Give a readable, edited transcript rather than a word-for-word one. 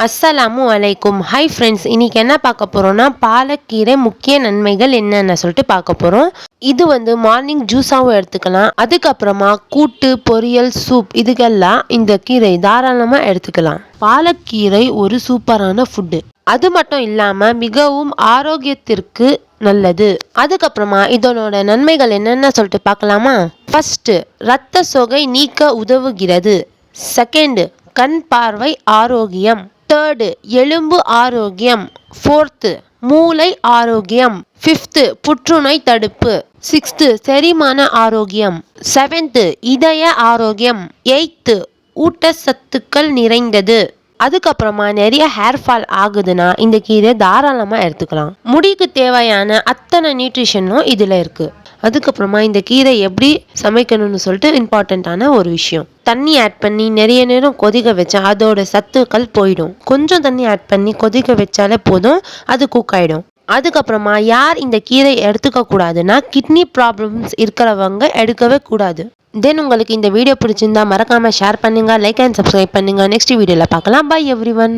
அஸ்ஸலாமு அலைக்கும். Hi friends, இன்னைக்கு என்ன பார்க்க போகிறோன்னா பாலக்கீரை முக்கிய நன்மைகள் என்னென்ன சொல்லிட்டு பார்க்க போகிறோம். இது மார்னிங் ஜூஸாகவும் எடுத்துக்கலாம். அதுக்கப்புறமா கூட்டு, பொரியல், சூப் இதுக்கெல்லாம் இந்த கீரை தாராளமாக எடுத்துக்கலாம். பாலக்கீரை ஒரு சூப்பரான ஃபுட்டு. அது மட்டும் இல்லாமல் மிகவும் ஆரோக்கியத்திற்கு நல்லது. அதுக்கப்புறமா இதனோட நன்மைகள் என்னென்ன சொல்லிட்டு பார்க்கலாமா? ஃபர்ஸ்ட், இரத்த சோகை நீக்க உதவுகிறது. செகண்ட், கண் பார்வை ஆரோக்கியம். தேர்டு, எலும்பு ஆரோக்கியம். ஃபோர்த்து, மூளை ஆரோக்கியம். ஃபிஃப்த்து, புற்றுநோய் தடுப்பு. சிக்ஸ்த்து, செரிமான ஆரோக்கியம். செவன்த்து, இதய ஆரோக்கியம். எயித்து, ஊட்டச்சத்துக்கள் நிறைந்தது. அதுக்கப்புறமா நிறைய ஹேர் ஃபால் ஆகுதுன்னா இந்த கீரை தாராளமாக எடுத்துக்கலாம். முடிக்கு தேவையான அத்தனை நியூட்ரிஷனும் இதில் இருக்குது. அதுக்கப்புறமா இந்த கீரை எப்படி சமைக்கணும்னு சொல்லிட்டு இம்பார்ட்டண்ட்டான ஒரு விஷயம். தண்ணி ஆட் பண்ணி நிறைய நேரம் கொதிக்க வச்சா அதோட சத்துக்கள் போயிடும். கொஞ்சம் தண்ணி ஆட் பண்ணி கொதிக்க வச்சாலே போதும், அது குக் ஆகிடும். அதுக்கப்புறமா யார் இந்த கீரை எடுத்துக்க கூடாதுன்னா கிட்னி ப்ராப்ளம்ஸ் இருக்கிறவங்க எடுக்கவே கூடாது. தென் உங்களுக்கு இந்த வீடியோ பிடிச்சிருந்தா மறக்காமல் ஷேர் பண்ணுங்கள், லைக் அண்ட் சப்ஸ்கிரைப் பண்ணுங்கள். நெக்ஸ்ட் வீடியோவில் பார்க்கலாம். Bye every one.